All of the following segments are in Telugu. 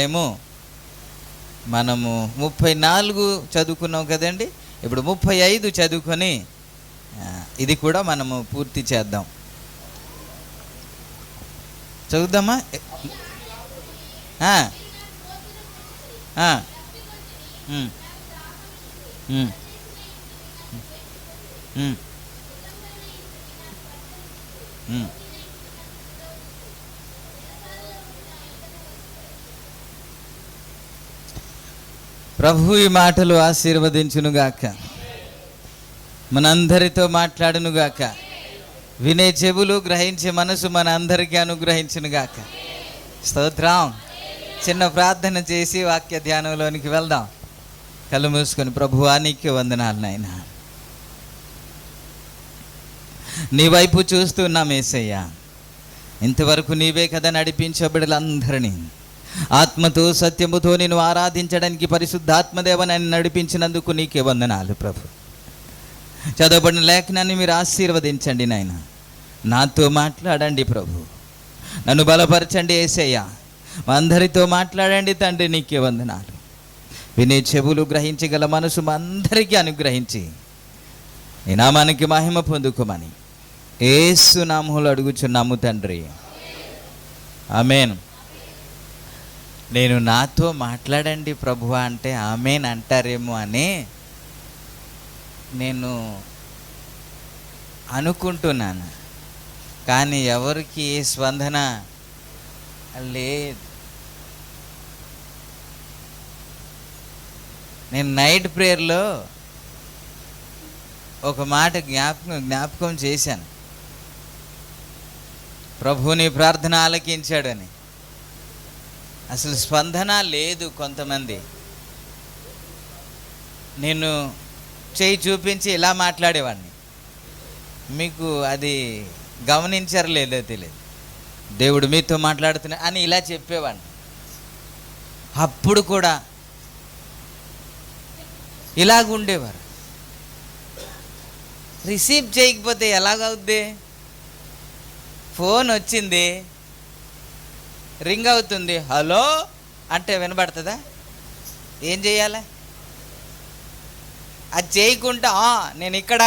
ఏమో మనము 34 చదువుకున్నాం కదండి. ఇప్పుడు 35 చదువుకొని ఇది కూడా మనము పూర్తి చేద్దాం. చదువుదామా? ప్రభు ఈ మాటలు ఆశీర్వదించునుగాక, మనందరితో మాట్లాడునుగాక, వినే చెవులు గ్రహించే మనసు మన అందరికీ అనుగ్రహించునుగాక. స్తోత్రం. చిన్న ప్రార్థన చేసి వాక్య ధ్యానంలోనికి వెళ్దాం. కళ్ళు మూసుకొని, ప్రభువా నీకే వందనాలు నాయనా, నీ వైపు చూస్తున్నాం యేసయ్యా. ఇంతవరకు నీవే కదా నడిపించే బిడ్డలందరినీ ఆత్మతో సత్యముతో నేను ఆరాధించడానికి పరిశుద్ధాత్మదేవ నన్ను నడిపించినందుకు నీకే వందనాలు ప్రభు. చదవబడిన లేఖనాన్ని మీరు ఆశీర్వదించండి నాయన, నాతో మాట్లాడండి ప్రభు, నన్ను బలపరచండి యేసయ్యా, మా అందరితో మాట్లాడండి తండ్రి, నీకే వందనాలు. వినే చెవులు గ్రహించగల మనసు మా అందరికీ అనుగ్రహించి నీ నామానికి మహిమ పొందుకోమని యేసు నామములో అడుగుచున్నాము తండ్రి, ఆమేన్. నేను నాతో మాట్లాడండి ప్రభువా అంటే ఆమేన్ అంటారేమో అని నేను అనుకుంటున్నాను, కానీ ఎవరికి ఏ స్పందన లేదు. నేను నైట్ ప్రేయర్లో ఒక మాట జ్ఞాపకం చేశాను, ప్రభుని ప్రార్థన ఆలకించాడని. అసలు స్పందన లేదు. కొంతమంది నేను చేయి చూపించి ఇలా మాట్లాడేవాడిని, మీకు అది గమనించారు లేదో తెలియదు, దేవుడు మీతో మాట్లాడుతున్నా అని ఇలా చెప్పేవాడిని. అప్పుడు కూడా ఇలాగుండేవారు. రిసీవ్ చేయకపోతే ఎలాగవుద్ది? ఫోన్ వచ్చింది, రింగ్ అవుతుంది, హలో అంటే వినబడుతుందా? ఏం చేయాలి? అది చేయకుండా నేను ఇక్కడ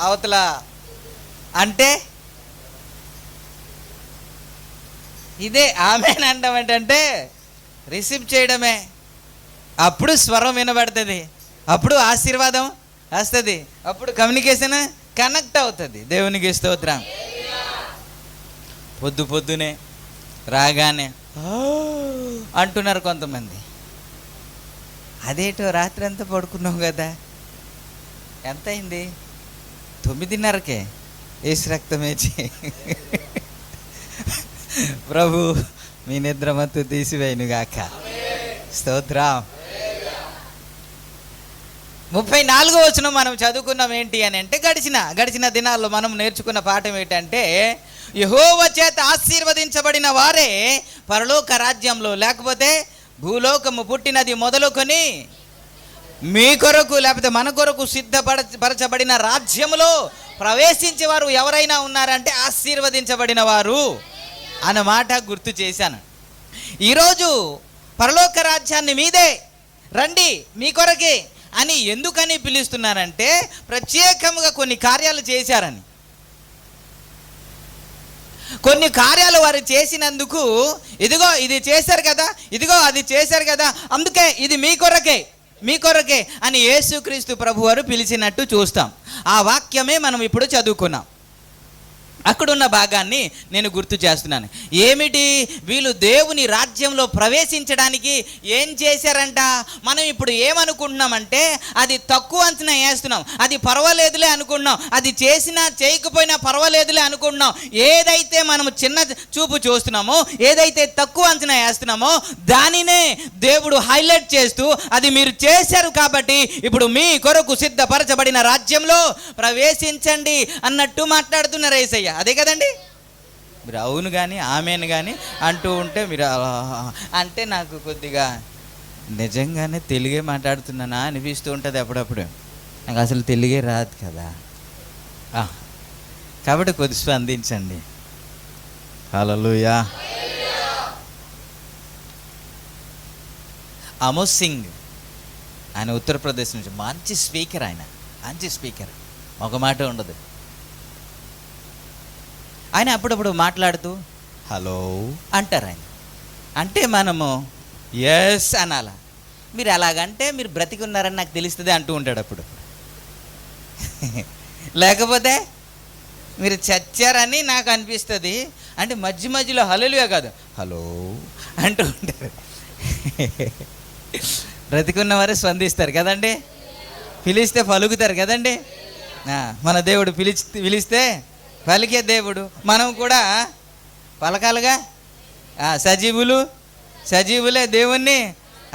అవతల అంటే ఇదే ఆమెన్ అంటాం. ఏంటంటే రిసీవ్ చేయడమే. అప్పుడు స్వరం వినబడుతుంది, అప్పుడు ఆశీర్వాదం వస్తుంది, అప్పుడు కమ్యూనికేషన్ కనెక్ట్ అవుతుంది. దేవునికి స్తోత్రం. పొద్దునే రాగానే అంటున్నారు కొంతమంది. అదేటో రాత్రి అంతా పడుకున్నాం కదా, ఎంత అయింది? 9:30కే యేసు రక్తమేచి. ప్రభు మీ నిద్రమత్తు తీసివేయునుగాక. స్తోత్రం. 34వ వచనం మనం చదువుకున్నాం. ఏంటి అని అంటే గడిచిన దినాల్లో మనం నేర్చుకున్న పాఠం ఏంటంటే, యెహోవా చేత ఆశీర్వదించబడిన వారే పరలోక రాజ్యంలో, లేకపోతే భూలోకము పుట్టినది మొదలుకొని మీ కొరకు లేకపోతే మన కొరకు సిద్ధపరచబడిన రాజ్యములో ప్రవేశించే వారు ఎవరైనా ఉన్నారంటే ఆశీర్వదించబడిన వారు అన్నమాట గుర్తు చేశాను. ఈరోజు పరలోక రాజ్యాన్ని మీదే రండి మీ కొరకే అని ఎందుకని పిలుస్తున్నారంటే, ప్రత్యేకంగా కొన్ని కార్యాలు చేశారని. కొన్ని కార్యాలు వారు చేసినందుకు, ఇదిగో ఇది చేశారు కదా, ఇదిగో అది చేశారు కదా, అందుకే ఇది మీ కొరకే అని యేసుక్రీస్తు ప్రభు వారు పిలిచినట్టు చూస్తాం. ఆ వాక్యమే మనం ఇప్పుడు చదువుకున్నాం. అక్కడున్న భాగాన్ని నేను గుర్తు చేస్తున్నాను. ఏమిటి? వీళ్ళు దేవుని రాజ్యంలో ప్రవేశించడానికి ఏం చేశారంట? మనం ఇప్పుడు ఏమనుకుంటున్నామంటే అది తక్కువ అంచనా వేస్తున్నాం, అది పర్వాలేదులే అనుకుంటున్నాం, అది చేసినా చేయకపోయినా పర్వాలేదులే అనుకుంటున్నాం. ఏదైతే మనం చిన్న చూపు చూస్తున్నామో, ఏదైతే తక్కువ అంచనా వేస్తున్నామో దానినే దేవుడు హైలైట్ చేస్తూ అది మీరు చేశారు కాబట్టి ఇప్పుడు మీ కొరకు సిద్ధపరచబడిన రాజ్యంలో ప్రవేశించండి అన్నట్టు మాట్లాడుతున్నారు యేసయ్య. అదే కదండి. మీరు అవును కానీ ఆమెను కానీ అంటూ ఉంటే మీరు అంటే నాకు కొద్దిగా నిజంగానే తెలుగే మాట్లాడుతున్నానా అనిపిస్తూ ఉంటుంది అప్పుడప్పుడు. నాకు అసలు తెలుగే రాదు కదా, కాబట్టి కొద్ది స్పందించండి. హల్లెలూయా. అమోస్ సింగ్, ఆయన ఉత్తరప్రదేశ్ నుంచి, మంచి స్పీకర్, ఆయన మంచి స్పీకర్, ఒక మాట ఉండదు. ఆయన అప్పుడప్పుడు మాట్లాడుతూ హలో అంటారు. ఆయన అంటే మనము ఎస్ అనాల. మీరు అలాగంటే మీరు బ్రతికి ఉన్నారని నాకు తెలుస్తుంది అంటూ ఉంటాడు అప్పుడు. లేకపోతే మీరు చచ్చారని నాకు అనిపిస్తుంది అంటే మధ్య మధ్యలో హల్లెలూయా కాదు హలో అంటూ ఉంటారు. బ్రతికున్నవారే స్పందిస్తారు కదండి, పిలిస్తే పలుకుతారు కదండి. మన దేవుడు పిలిస్తే పలికే దేవుడు, మనం కూడా పలకాలుగా. సజీవులే దేవుణ్ణి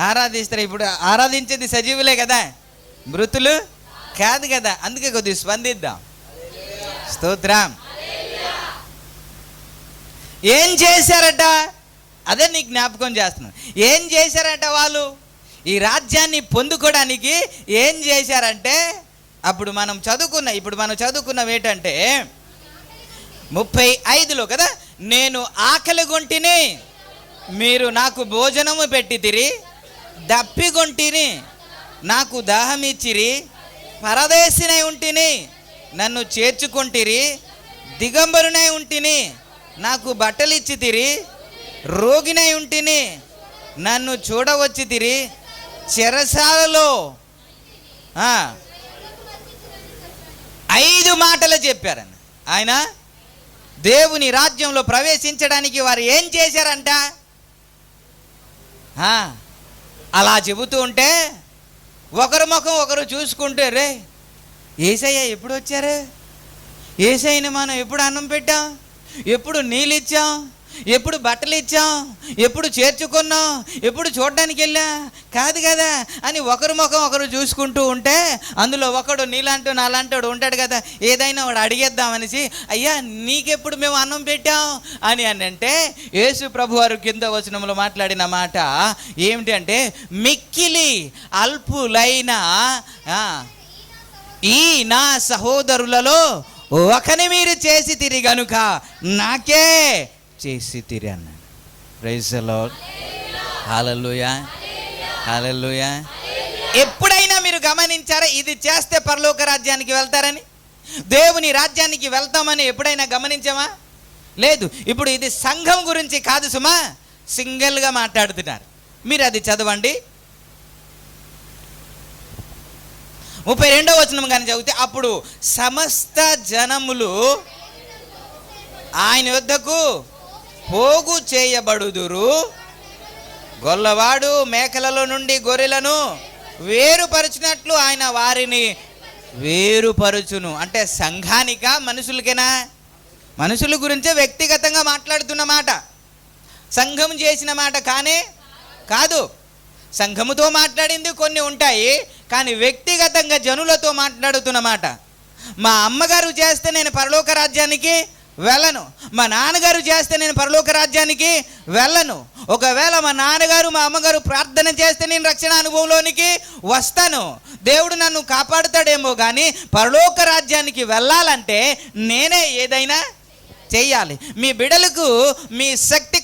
ఆరాధిస్తారు. ఇప్పుడు ఆరాధించేది సజీవులే కదా, మృతులు కాదు కదా. అందుకే కొద్దిగా స్పందిద్దాం. స్తోత్రం. ఏం చేశారట, అదే నీకు జ్ఞాపకం చేస్తున్నాను. ఏం చేశారట వాళ్ళు ఈ రాజ్యాన్ని పొందుకోవడానికి? ఏం చేశారంటే ఇప్పుడు మనం చదువుకున్నాం ఏంటంటే 35లో కదా, నేను ఆకలిగొంటిని మీరు నాకు భోజనము పెట్టితిరి, దప్పిగొంటిని నాకు దాహమిచ్చిరి, పరదేశినై ఉంటిని నన్ను చేర్చుకొంటిరి, దిగంబరునై ఉంటిని నాకు బట్టలు ఇచ్చితిరి, రోగినై ఉంటిని నన్ను చూడవచ్చితిరి, చెరసాలలో 5 మాటలు చెప్పారన్న ఆయన. దేవుని రాజ్యంలో ప్రవేశించడానికి వారు ఏం చేశారంట? అలా చెబుతూ ఉంటే ఒకరి ముఖం ఒకరు చూసుకుంటే, రే యేసయ్య ఎప్పుడు వచ్చారు, యేసయ్యని మనం ఎప్పుడు అన్నం పెట్టాం, ఎప్పుడు నీళ్ళు ఇచ్చాం, ఎప్పుడు బట్టలు ఇచ్చాం, ఎప్పుడు చేర్చుకున్నాం, ఎప్పుడు చూడడానికి వెళ్ళా కాదు కదా అని ఒకరి ముఖం ఒకరు చూసుకుంటూ ఉంటే, అందులో ఒకడు నీలాంటూ నాలాంటాడు ఉంటాడు కదా, ఏదైనా వాడు అడిగేద్దామనేసి, అయ్యా నీకెప్పుడు మేము అన్నం పెట్టాం అని అంటే యేసు ప్రభు వారు కింద వచనంలో మాట్లాడిన మాట ఏమిటి అంటే, మిక్కిలి అల్పులైన ఈ నా సహోదరులలో ఒకని మీరు చేసి తిరిగి గనుక నాకే చేసి తిరి అన్నాడు. Praise the Lord. Hallelujah, hallelujah. ఎప్పుడైనా మీరు గమనించారా ఇది చేస్తే పరలోక రాజ్యానికి వెళ్తారని, దేవుని రాజ్యానికి వెళ్తామని ఎప్పుడైనా గమనించామా? లేదు. ఇప్పుడు ఇది సంఘం గురించి కాదు సుమా, సింగిల్గా మాట్లాడుతున్నారు. మీరు అది చదవండి. 32వ వచనం కానీ చదివితే, అప్పుడు సమస్త జనములు ఆయన యొద్దకు పోగు చేయబడుదురు, గొల్లవాడు మేకలలో నుండి గొర్రెలను వేరుపరచినట్లు ఆయన వారిని వేరుపరచును. అంటే సంఘానికా మనుషులకేనా? మనుషుల గురించే వ్యక్తిగతంగా మాట్లాడుతున్న మాట, సంఘం చేసిన మాట కానే కాదు. సంఘముతో మాట్లాడింది కొన్ని ఉంటాయి, కానీ వ్యక్తిగతంగా జనులతో మాట్లాడుతున్న మాట. మా అమ్మగారు చేస్తే నేను పరలోక రాజ్యానికి వెళ్ళను, మా నాన్నగారు చేస్తే నేను పరలోక రాజ్యానికి వెళ్ళను. ఒకవేళ మా నాన్నగారు మా అమ్మగారు ప్రార్థన చేస్తే నేను రక్షణ అనుభవంలోనికి వస్తాను, దేవుడు నన్ను కాపాడుతాడేమో. కానీ పరలోక రాజ్యానికి వెళ్ళాలంటే నేనే ఏదైనా చెయ్యాలి. మీ బిడ్డలకు మీ శక్తి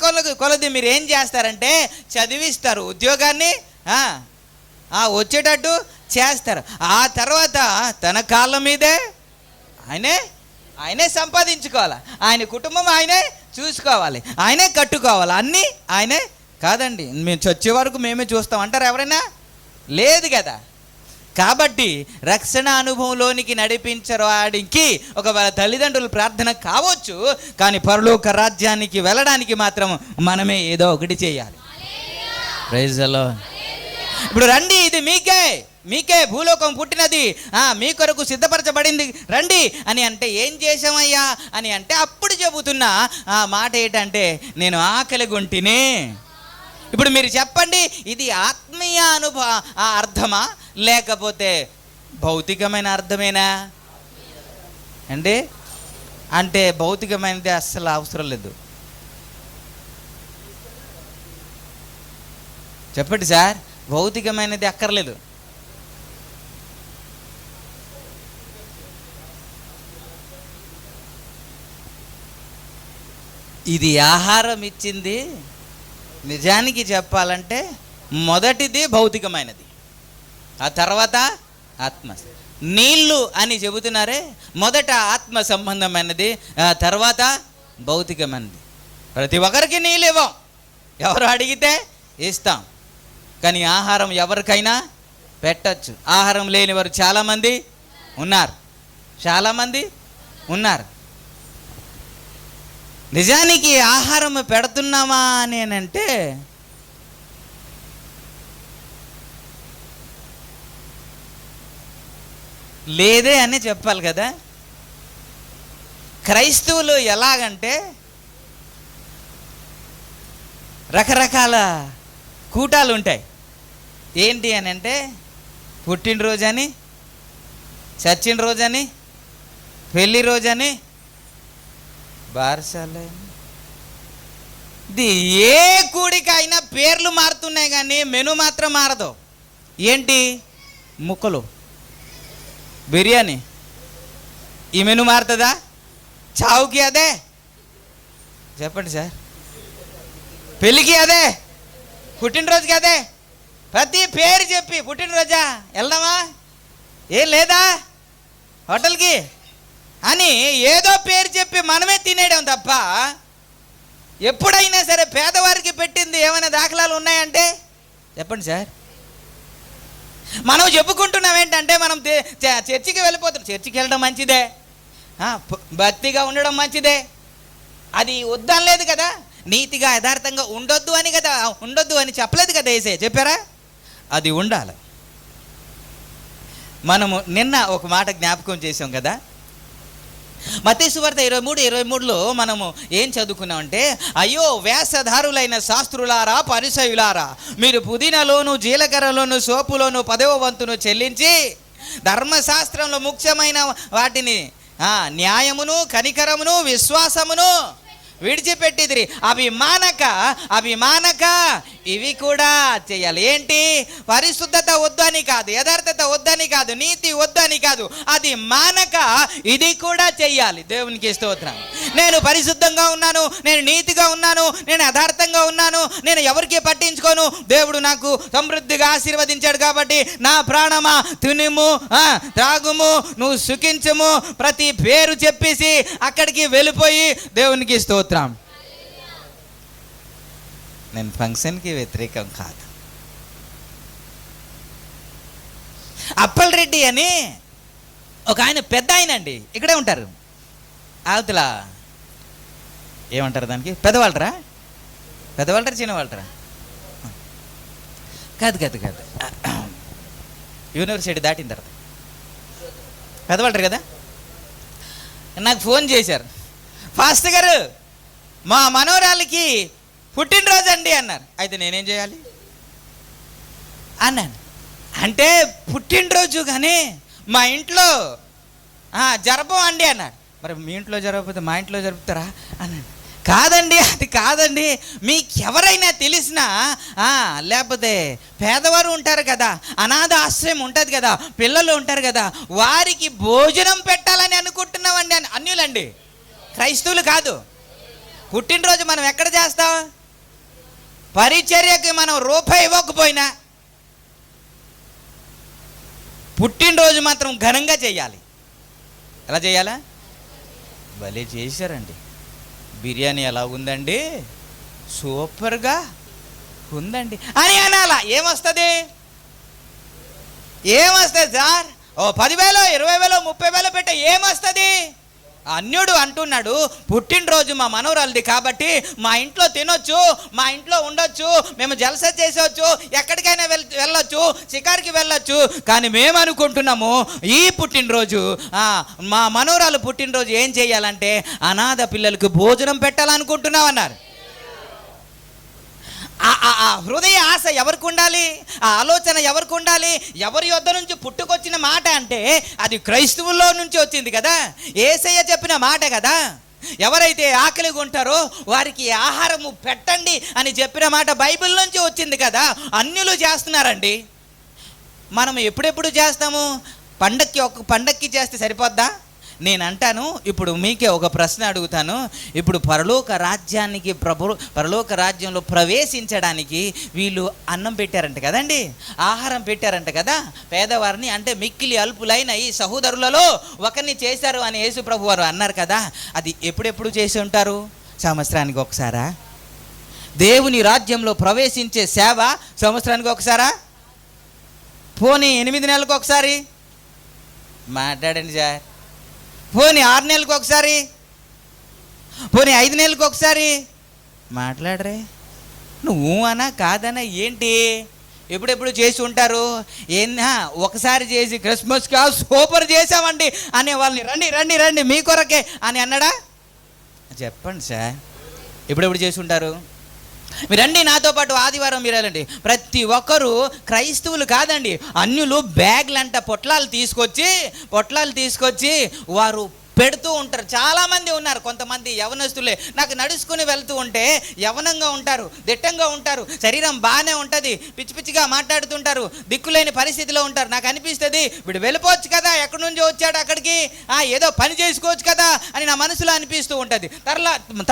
కొలది మీరు ఏం చేస్తారంటే చదివిస్తారు, ఉద్యోగాన్ని వచ్చేటట్టు చేస్తారు. ఆ తర్వాత తన కాళ్ళ మీదే ఆయనే సంపాదించుకోవాలి, ఆయన కుటుంబం ఆయనే చూసుకోవాలి, ఆయనే కట్టుకోవాలి, అన్నీ ఆయనే. కాదండి మేము చచ్చే వరకు మేమే చూస్తాం అంటారు ఎవరైనా? లేదు కదా. కాబట్టి రక్షణ అనుభవంలోనికి నడిపించడానికి ఒకవేళ తల్లిదండ్రుల ప్రార్థన కావచ్చు, కానీ పరలోక రాజ్యానికి వెళ్ళడానికి మాత్రం మనమే ఏదో ఒకటి చేయాలి. Praise the Lord. ఇప్పుడు రండి, ఇది మీకే భూలోకం పుట్టినది, మీ కొరకు సిద్ధపరచబడింది, రండి అని అంటే ఏం చేసామయ్యా అని అంటే అప్పుడు చెబుతున్న ఆ మాట ఏంటంటే, నేను ఆకలిగొంటిని. ఇప్పుడు మీరు చెప్పండి, ఇది ఆత్మీయ అర్థమా లేకపోతే భౌతికమైన అర్థమేనా అండి? అంటే భౌతికమైనది అస్సలు అవసరం లేదు. చెప్పండి సార్, భౌతికమైనది అక్కర్లేదు. ఇది ఆహారం ఇచ్చింది నిజానికి చెప్పాలంటే మొదటిది భౌతికమైనది, ఆ తర్వాత ఆత్మ. నీళ్ళు అని చెబుతున్నారే, మొదట ఆత్మ సంబంధమైనది, ఆ తర్వాత భౌతికమైనది. ప్రతి ఒక్కరికి నీళ్ళు ఇవ్వం, ఎవరు అడిగితే ఇస్తాం. కానీ ఆహారం ఎవరికైనా పెట్టచ్చు. ఆహారం లేని వారు చాలామంది ఉన్నారు. నిజానికి ఆహారం పెడుతున్నామా అని అంటే లేదే అని చెప్పాలి కదా. క్రైస్తవులు ఎలాగంటే రకరకాల కూటాలు ఉంటాయి. ఏంటి అని అంటే పుట్టినరోజని, చచ్చిన రోజని, పెళ్లి రోజని, బార్సాలని, ఇది ఏ కూడికైనా పేర్లు మారుతున్నాయి కానీ మెను మాత్రం మారదు. ఏంటి? ముక్కలు, బిర్యానీ, ఈ మెను మారుతుందా? చావుకి అదే, చెప్పండి సార్, పెళ్ళికి అదే, పుట్టినరోజుకి అదే. ప్రతి పేరు చెప్పి పుట్టినరోజా వెళ్దామా, ఏం లేదా హోటల్కి అని ఏదో పేరు చెప్పి మనమే తినేయడం తప్ప ఎప్పుడైనా సరే పేదవారికి పెట్టింది ఏమైనా దాఖలాలు ఉన్నాయంటే చెప్పండి సార్. మనం చెప్పుకుంటున్నాం ఏంటంటే మనం చర్చికి వెళ్ళిపోతున్నాం. చర్చికి వెళ్ళడం మంచిదే, భక్తిగా ఉండడం మంచిదే, అది వద్దనలేదు కదా. నీతిగా యథార్థంగా ఉండొద్దు అని చెప్పలేదు కదా యేసయ్య, చెప్పారా? అది ఉండాలి. మనము నిన్న ఒక మాట జ్ఞాపకం చేసాం కదా, మత్తయి సువార్త 23:23లో మనము ఏం చదువుకున్నామంటే, అయ్యో వేషధారులైన శాస్త్రులారా, పరిసయ్యులారా, మీరు పుదీనాలోను జీలకర్రలోను సోపులోను 10వ వంతును చెల్లించి ధర్మశాస్త్రంలో ముఖ్యమైన వాటిని న్యాయమును కనికరమును విశ్వాసమును విడిచిపెట్టిదిరి, అవి మానక ఇవి కూడా చేయాలి. ఏంటి? పరిశుద్ధత వద్దని కాదు, యథార్థత వద్దని కాదు, నీతి వద్దని కాదు, అది మానక ఇది కూడా చెయ్యాలి. దేవునికి స్తోత్రం. నేను పరిశుద్ధంగా ఉన్నాను, నేను నీతిగా ఉన్నాను, నేను యథార్థంగా ఉన్నాను, నేను ఎవరికి పట్టించుకోను, దేవుడు నాకు సమృద్ధిగా ఆశీర్వదించాడు కాబట్టి నా ప్రాణమా తినుము త్రాగుము నువ్వు సుఖించుము, ప్రతి పేరు చెప్పేసి అక్కడికి వెళ్ళిపోయి దేవునికి స్తోత్రం. నేను ఫంక్షన్కి వ్యతిరేకం కాదు. అప్పల్ రెడ్డి అని ఒక ఆయన, పెద్ద ఆయన అండి, ఇక్కడే ఉంటారు, అవతల ఏమంటారు దానికి, పెద్దవాళ్ళరా చిన్నవాళ్ళరా? కాదు యూనివర్సిటీ దాటిన తర్వాత పెద్దవాళ్ళరు కదా. నాకు ఫోన్ చేశారు, ఫాస్ట్ గారు మా మనోరాలకి పుట్టినరోజు అండి అన్నారు. అయితే నేనేం చేయాలి అన్నాను. అంటే పుట్టినరోజు కానీ మా ఇంట్లో జరపం అండి అన్నాడు. మరి మీ ఇంట్లో జరగకపోతే మా ఇంట్లో జరుపుతారా అన్నాడు. కాదండి, అది కాదండి, మీకు ఎవరైనా తెలిసినా లేకపోతే పేదవారు ఉంటారు కదా, అనాథ ఆశ్రయం ఉంటుంది కదా, పిల్లలు ఉంటారు కదా, వారికి భోజనం పెట్టాలని అనుకుంటున్నామండి అని. అన్యులండి, క్రైస్తవులు కాదు. పుట్టినరోజు మనం ఎక్కడ చేస్తాం? పరిచర్యకి మనం రూపాయి ఇవ్వకపోయినా పుట్టినరోజు మాత్రం ఘనంగా చేయాలి. ఎలా చేయాలా? భలే చేశారండి, బిర్యానీ ఎలా ఉందండి, సూపర్గా ఉందండి అని అనాలా. ఏమొస్తుంది సార్? ఓ 10,000 20,000 30,000 పెట్టే ఏమొస్తుంది? అన్యుడు అంటున్నాడు, పుట్టినరోజు మా మనవరాలది కాబట్టి మా ఇంట్లో తినొచ్చు, మా ఇంట్లో ఉండొచ్చు, మేము జలసా చేసవచ్చు, ఎక్కడికైనా వెళ్ళొచ్చు, షికార్కి వెళ్ళొచ్చు. కానీ మేము అనుకుంటున్నాము ఈ పుట్టినరోజు మా మనవరాలు పుట్టినరోజు ఏం చేయాలంటే అనాథ పిల్లలకు భోజనం పెట్టాలనుకుంటున్నాం అన్నారు. ఆ హృదయ ఆశ ఎవరికి ఉండాలి? ఆ ఆలోచన ఎవరికి ఉండాలి? ఎవరి యొద్ద నుంచి పుట్టుకొచ్చిన మాట అంటే అది క్రైస్తవుల్లో నుంచి వచ్చింది కదా, యేసయ్య చెప్పిన మాట కదా. ఎవరైతే ఆకలిగా ఉంటారో వారికి ఆహారము పెట్టండి అని చెప్పిన మాట బైబిల్ నుంచి వచ్చింది కదా. అన్యులు చేస్తున్నారండి, మనం ఎప్పుడెప్పుడు చేస్తాము? ఒక పండక్కి చేస్తే సరిపోద్దా? నేను అంటాను, ఇప్పుడు మీకే ఒక ప్రశ్న అడుగుతాను. ఇప్పుడు పరలోక రాజ్యంలో ప్రవేశించడానికి వీళ్ళు అన్నం పెట్టారంట కదండి, ఆహారం పెట్టారంట కదా పేదవారిని. అంటే మిక్కిలి అల్పులైన ఈ సహోదరులలో ఒకరిని చేశారు అని యేసు ప్రభు వారు అన్నారు కదా. అది ఎప్పుడెప్పుడు చేసి ఉంటారు? సంవత్సరానికి ఒకసారా? దేవుని రాజ్యంలో ప్రవేశించే సేవ సంవత్సరానికి ఒకసారా? పోనీ 8 నెలలకు ఒకసారి? మాట్లాడండి సార్. పోనీ 6 నెలలకు ఒకసారి? పోనీ 5 నెలలకు ఒకసారి? మాట్లాడరే. నువ్వు అనా కాదనా ఏంటి? ఎప్పుడెప్పుడు చేసి ఉంటారు? ఒకసారి చేసి క్రిస్మస్గా సూపర్ చేసామండి అనే వాళ్ళని రండి రండి రండి మీ కొరకే అని అన్నాడా? చెప్పండి సార్, ఎప్పుడెప్పుడు చేసి ఉంటారు? మీరండి నాతో పాటు ఆదివారం మీరు వెళ్ళండి. ప్రతి ఒక్కరూ క్రైస్తవులు కాదండి, అన్యులు బ్యాగ్లంట పొట్లాలు తీసుకొచ్చి వారు పెడుతూ ఉంటారు. చాలామంది ఉన్నారు. కొంతమంది యవనస్తులే నాకు నడుచుకుని వెళ్తూ ఉంటే యవనంగా ఉంటారు, దిట్టంగా ఉంటారు, శరీరం బాగానే ఉంటుంది, పిచ్చి పిచ్చిగా మాట్లాడుతుంటారు, దిక్కులేని పరిస్థితిలో ఉంటారు. నాకు అనిపిస్తుంది వీడు వెళ్ళిపోవచ్చు కదా, ఎక్కడి నుంచో వచ్చాడు అక్కడికి, ఏదో పని చేసుకోవచ్చు కదా అని నా మనసులో అనిపిస్తూ ఉంటుంది.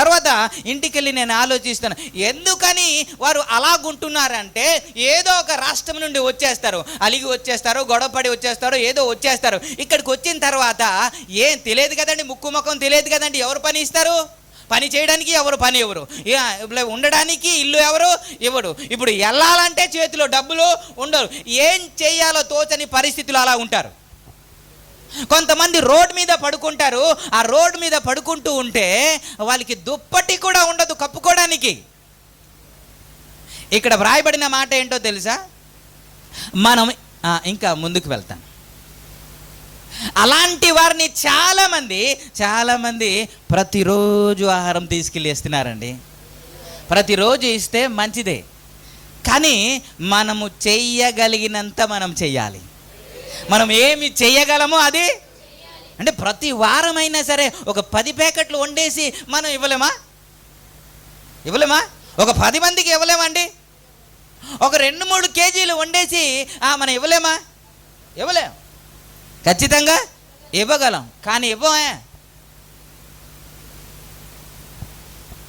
తర్వాత ఇంటికి వెళ్ళి నేను ఆలోచిస్తాను, ఎందుకని వారు అలాగుంటున్నారంటే ఏదో ఒక రాష్ట్రం నుండి వచ్చేస్తారు, అలిగి వచ్చేస్తారు, గొడవపడి వచ్చేస్తారు, ఏదో వచ్చేస్తారు. ఇక్కడికి వచ్చిన తర్వాత ఏం తెలియదు కదండి, ముక్కు ముఖం తెలియదు కదండి. ఎవరు పని ఇస్తారు? పని చేయడానికి పని ఎవరు? ఉండడానికి ఇల్లు ఎవరు? ఇప్పుడు వెళ్ళాలంటే చేతిలో డబ్బులు ఉండరు, ఏం చేయాలో తోచని పరిస్థితులు అలా ఉంటారు. కొంతమంది రోడ్డు మీద పడుకుంటారు. ఆ రోడ్డు మీద పడుకుంటూ ఉంటే వాళ్ళకి దుప్పటి కూడా ఉండదు కప్పుకోవడానికి. ఇక్కడ వ్రాయబడిన మాట ఏంటో తెలుసా? మనం ఇంకా ముందుకు వెళ్తాం. అలాంటి వారిని చాలామంది ప్రతిరోజు ఆహారం తీసుకెళ్ళి ఇస్తున్నారండి. ప్రతిరోజు ఇస్తే మంచిదే, కానీ మనము చెయ్యగలిగినంత మనం చెయ్యాలి. మనం ఏమి చెయ్యగలమో అది అంటే ప్రతి వారమైనా సరే ఒక 10 ప్యాకెట్లు వండేసి మనం ఇవ్వలేమా? ఒక 10 మందికి ఇవ్వలేమండి? ఒక 2-3 కేజీలు వండేసి మనం ఇవ్వలేం. ఖచ్చితంగా ఇవ్వగలం, కానీ ఇవ్వమే.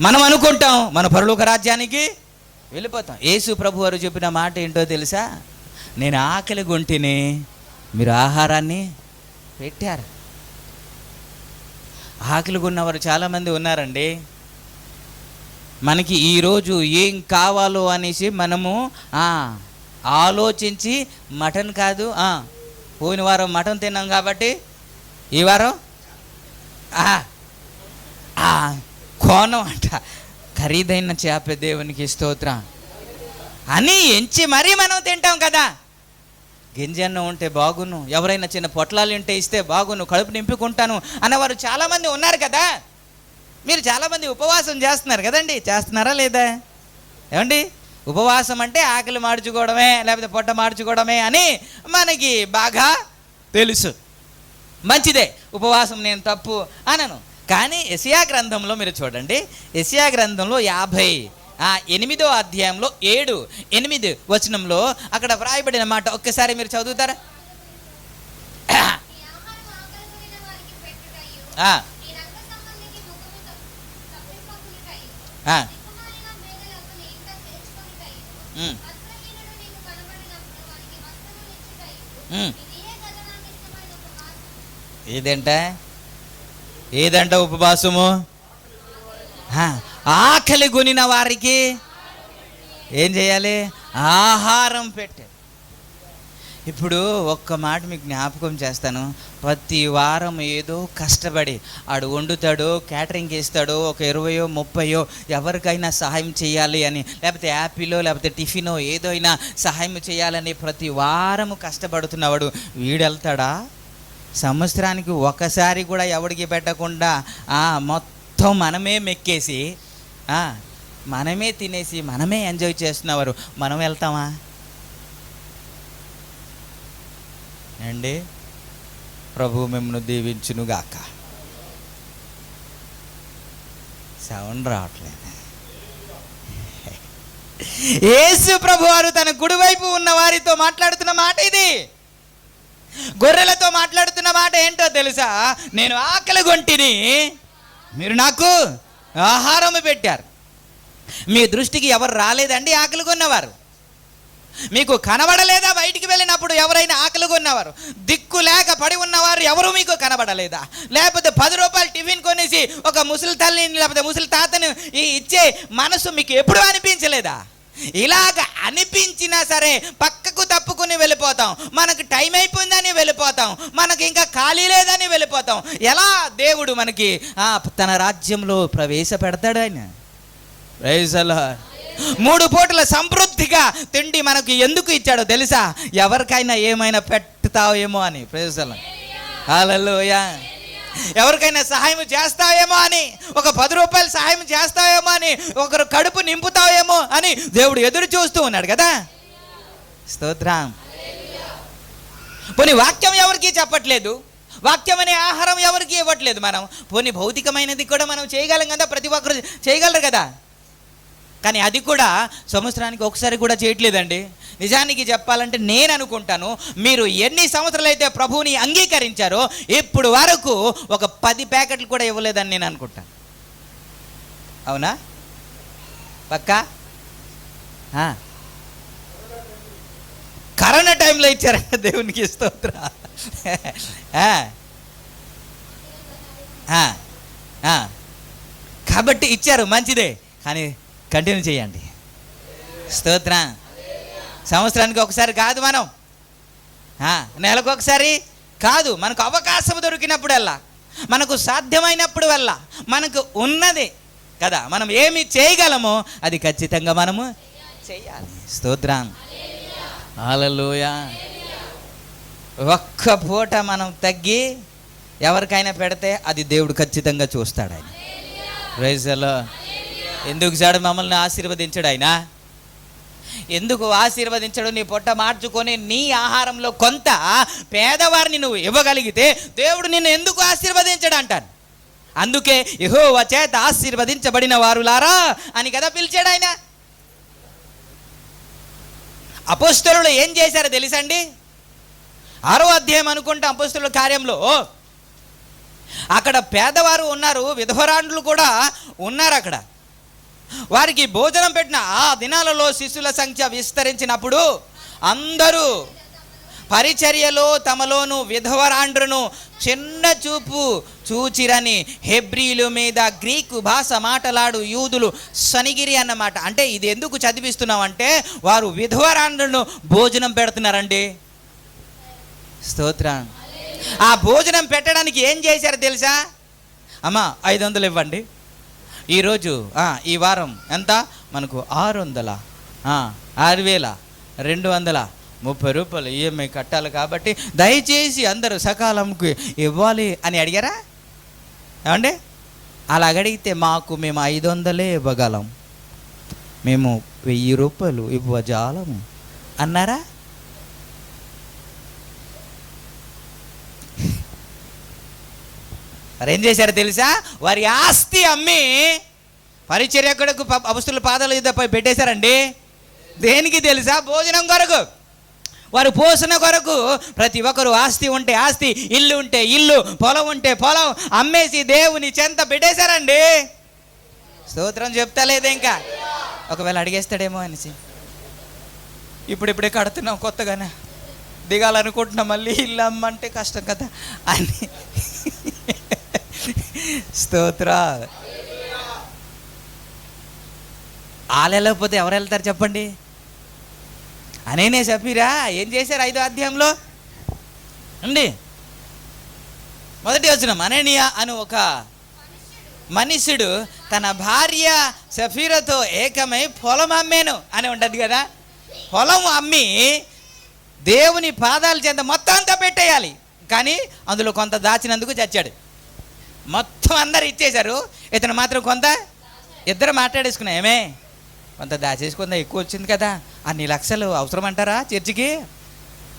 మనం అనుకుంటాం మన పరలోక రాజ్యానికి వెళ్ళిపోతాం. యేసు ప్రభు వారు చెప్పిన మాట ఏంటో తెలుసా? నేను ఆకలి గొంటిని, మీరు ఆహారాన్ని పెట్టారు. ఆకలి కొన్నవారు చాలామంది ఉన్నారండి. మనకి ఈరోజు ఏం కావాలో అనేసి మనము ఆలోచించి మటన్ కాదు, పోయిన వారం మటన్ తిన్నాం కాబట్టి ఈ వారం కోనం అంట, ఖరీదైన చేప, దేవునికి స్తోత్రం అని ఎంచి మరీ మనం తింటాం కదా. గింజన్నం ఉంటే బాగును, ఎవరైనా చిన్న పొట్లాలు ఉంటే ఇస్తే బాగును, కడుపు నింపుకుంటాను అన్నవారు చాలామంది ఉన్నారు కదా. మీరు చాలామంది ఉపవాసం చేస్తున్నారు కదండి, చేస్తున్నారా లేదా? ఏమండి, ఉపవాసం అంటే ఆకలి మార్చుకోవడమే లేకపోతే పొట్ట మార్చుకోవడమే అని మనకి బాగా తెలుసు. మంచిదే, ఉపవాసం నేను తప్పు అనను. కానీ యెషయా గ్రంథంలో మీరు చూడండి, యెషయా గ్రంథంలో 58వ అధ్యాయంలో 7-8 వచనంలో అక్కడ వ్రాయబడిన మాట ఒక్కసారి మీరు చదువుతారా? ఏదంట ఉపవాసము? ఆకలి కొనిన వారికి ఏం చేయాలి? ఆహారం పెట్టే. ఇప్పుడు ఒక్క మాట మీకు జ్ఞాపకం చేస్తాను. ప్రతి వారం ఏదో కష్టపడి ఆడు వండుతాడు, క్యాటరింగ్ ఇస్తాడు, ఒక 20-30 ఎవరికైనా సహాయం చేయాలి అని, లేకపోతే యాపిలో లేకపోతే టిఫినో ఏదో అయినా సహాయం చేయాలని ప్రతి వారము కష్టపడుతున్నవాడు వీడు వెళ్తాడా? సంవత్సరానికి ఒకసారి కూడా ఎవడికి పెట్టకుండా మొత్తం మనమే మెక్కేసి మనమే తినేసి మనమే ఎంజాయ్ చేస్తున్నవారు మనం వెళ్తామా అండి? ప్రభు మిమ్మల్ని దీవించునుగాక. సౌండ్ రావట్లేదు. యేసు ప్రభు వారు తన కుడివైపు ఉన్న వారితో మాట్లాడుతున్న మాట ఇది. గొర్రెలతో మాట్లాడుతున్న మాట ఏంటో తెలుసా? నేను ఆకలి గొంటిని, మీరు నాకు ఆహారం పెట్టారు. మీ దృష్టికి ఎవరు రాలేదండి ఆకలి కొన్నవారు? మీకు కనబడలేదా? బయటికి వెళ్ళినప్పుడు ఎవరైనా ఆకలి కొన్నవారు, దిక్కు లేక పడి ఉన్నవారు ఎవరు మీకు కనబడలేదా? లేకపోతే 10 రూపాయలు టిఫిన్ కొనేసి ఒక ముసలి తల్లిని లేకపోతే ముసలి తాతని ఇచ్చే మనసు మీకు ఎప్పుడు అనిపించలేదా? ఇలాగ అనిపించినా సరే పక్కకు తప్పుకుని వెళ్ళిపోతాం. మనకు టైం అయిపోయిందని వెళ్ళిపోతాం, మనకి ఇంకా ఖాళీ లేదని వెళ్ళిపోతాం. ఎలా దేవుడు మనకి తన రాజ్యంలో ప్రవేశపెడతాడు ఆయన? Praise the lord. 3 పూటల సమృద్ధిగా తిండి మనకు ఎందుకు ఇచ్చాడో తెలుసా? ఎవరికైనా ఏమైనా పెడతావేమో అని. Praise the Lord. హల్లెలూయా. ఎవరికైనా సహాయం చేస్తావేమో అని, ఒక 10 రూపాయలు సహాయం చేస్తావేమో అని, ఒకరు కడుపు నింపుతావేమో అని దేవుడు ఎదురు చూస్తూ ఉన్నాడు కదా. స్తోత్రం. పోనీ వాక్యం ఎవరికి చెప్పట్లేదు, వాక్యం అనే ఆహారం ఎవరికి ఇవ్వట్లేదు మనం. పోనీ భౌతికమైనది కూడా మనం చేయగలం కదా, ప్రతి ఒక్కరు చేయగలరు కదా. కానీ అది కూడా సంవత్సరానికి ఒకసారి కూడా చేయట్లేదండి. నిజానికి చెప్పాలంటే నేను అనుకుంటాను, మీరు ఎన్ని సంవత్సరాలు అయితే ప్రభువుని అంగీకరించారో ఇప్పుడు వరకు ఒక 10 ప్యాకెట్లు కూడా ఇవ్వలేదని నేను అనుకుంటాను. అవునా? పక్కా? కరోనా టైంలో ఇచ్చారంట, దేవునికి స్తోత్రం. కాబట్టి ఇచ్చారు, మంచిదే, కానీ కంటిన్యూ చేయండి. స్తోత్రం. సంవత్సరానికి ఒకసారి కాదు, మనం నెలకు ఒకసారి కాదు, మనకు అవకాశం దొరికినప్పుడల్లా, మనకు సాధ్యమైనప్పుడు వల్ల, మనకు ఉన్నది కదా మనం ఏమి చేయగలమో అది ఖచ్చితంగా మనము చేయాలి. స్తోత్రం. హల్లెలూయా. ఒక్క పూట మనం తగ్గి ఎవరికైనా పెడితే అది దేవుడు ఖచ్చితంగా చూస్తాడు ఆయన. Praise the Lord. ఎందుకు చాడు మమ్మల్ని ఆశీర్వదించాడు ఆయన? ఎందుకు ఆశీర్వదించడు? నీ పొట్ట మార్చుకొని నీ ఆహారంలో కొంత పేదవారిని నువ్వు ఇవ్వగలిగితే దేవుడు నిన్ను ఎందుకు ఆశీర్వదించడు అంటాను. అందుకే యెహోవా చేత ఆశీర్వదించబడిన వారులారా అని కదా పిలిచాడు ఆయన. అపోస్తలులు ఏం చేశారో తెలుసండి? 6వ అధ్యాయం అనుకుంటా అపోస్తలుల కార్యంలో. అక్కడ పేదవారు ఉన్నారు, విధవరాండ్రులు కూడా ఉన్నారు అక్కడ. వారికి భోజనం పెట్టిన ఆ దినాలలో శిష్యుల సంఖ్య విస్తరించినప్పుడు అందరూ పరిచర్యలో తమలోను విధవరాండ్రును చిన్న చూపు చూచిరని హెబ్రీలు మీద గ్రీకు భాష మాటలాడు యూదులు సనిగిరి అన్నమాట. అంటే ఇది ఎందుకు చదివిస్తున్నామంటే వారు విధవరాండ్రును భోజనం పెడుతున్నారండి. స్తోత్రం. ఆ భోజనం పెట్టడానికి ఏం చేశారో తెలుసా? అమ్మా 500 ఇవ్వండి. ఈరోజు ఈ వారం ఎంత మనకు 6,230 రూపాయలు ఈఎంఐ కట్టాలి కాబట్టి దయచేసి అందరూ సకాలంకి ఇవ్వాలి అని అడిగారా? ఏమండి? అలా అడిగితే మేము 500 ఇవ్వగలం, మేము 1000 రూపాయలు ఇవ్వజాలము అన్నారా? మరేం చేశారో తెలుసా? వారి ఆస్తి అమ్మి పరిచర్యకులకు అపొస్తలుల పాదాల యుద్ధ పెట్టేశారండి. దేనికి తెలుసా? భోజనం కొరకు, వారు పోషణ కొరకు. ప్రతి ఒక్కరు ఆస్తి ఉంటే ఆస్తి, ఇల్లు ఉంటే ఇల్లు, పొలం ఉంటే పొలం అమ్మేసి దేవుని చెంత పెట్టేశారండి. స్తోత్రం. చెప్తలేదు ఇంకా, ఒకవేళ అడిగేస్తాడేమో అనేసి. ఇప్పుడిప్పుడే కడుతున్నాం, కొత్తగానే దిగాలనుకుంటున్నాం, మళ్ళీ ఇల్లు అమ్మంటే కష్టం కదా అని. స్తోత్ర. వాళ్ళు వెళ్ళకపోతే ఎవరు వెళ్తారు చెప్పండి? అనేనే సఫీరా ఏం చేశారు 5వ అధ్యాయంలో అండి? మొదటి వచనం, అనేనియా అని ఒక మనుష్యుడు తన భార్య సఫీరతో ఏకమై పొలం అమ్మాను అని ఉంటుంది కదా. పొలం అమ్మి దేవుని పాదాల చెంత మొత్తం అంతా పెట్టేయాలి, కానీ అందులో కొంత దాచినందుకు చచ్చాడు. మొత్తం అందరు ఇచ్చేశారు, ఇతను మాత్రం కొంత. ఇద్దరు మాట్లాడేసుకున్నా, ఏమే కొంత దాచేసుకుందా, ఎక్కువ వచ్చింది కదా, అన్ని లక్షలు అవసరం అంటారా చర్చికి,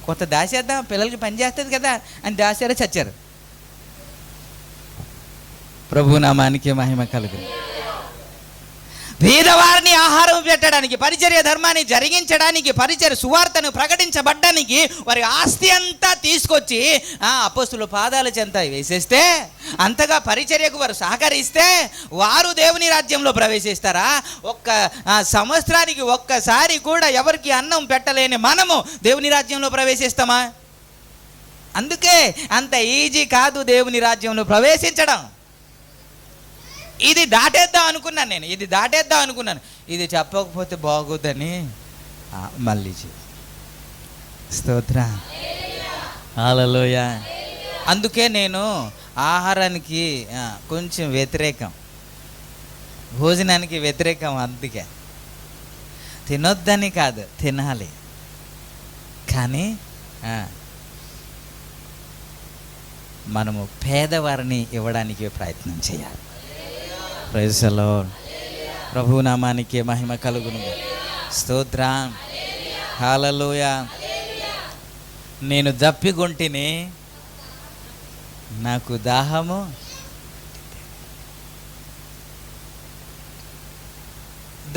కొంత దాచేద్దాం, పిల్లలకి పని చేస్తుంది కదా అని దాచారు, చచ్చారు. ప్రభు నామానికి మహిమ కలుగు. పేదవారిని ఆహారం పెట్టడానికి, పరిచర్య ధర్మాన్ని జరిగించడానికి, పరిచర్య సువార్తను ప్రకటించబడ్డానికి వారి ఆస్తి అంతా తీసుకొచ్చి అపోస్తుల పాదాల చెంత వేసేస్తే, అంతగా పరిచర్యకు వారు సహకరిస్తే వారు దేవుని రాజ్యంలో ప్రవేశిస్తారా? ఒక్క సంవత్సరానికి ఒక్కసారి కూడా ఎవరికి అన్నం పెట్టలేని మనము దేవుని రాజ్యంలో ప్రవేశిస్తామా? అందుకే అంత ఈజీ కాదు దేవుని రాజ్యంలో ప్రవేశించడం. ఇది దాటేద్దాం అనుకున్నాను నేను, ఇది చెప్పకపోతే బాగోదని మళ్ళీ స్తోత్రం, హల్లెలూయా. అందుకే నేను ఆహారానికి కొంచెం వ్యతిరేకం, భోజనానికి వ్యతిరేకం. అందుకే తినొద్దని కాదు, తినాలి, కానీ మనము పేదవారిని ఇవ్వడానికి ప్రయత్నం చేయాలి. Praise the Lord. ప్రభువు నామానికి మహిమ కలుగును. స్తోత్రం, హల్లెలూయా. నేను దప్పిగొంటిని, నాకు దాహము.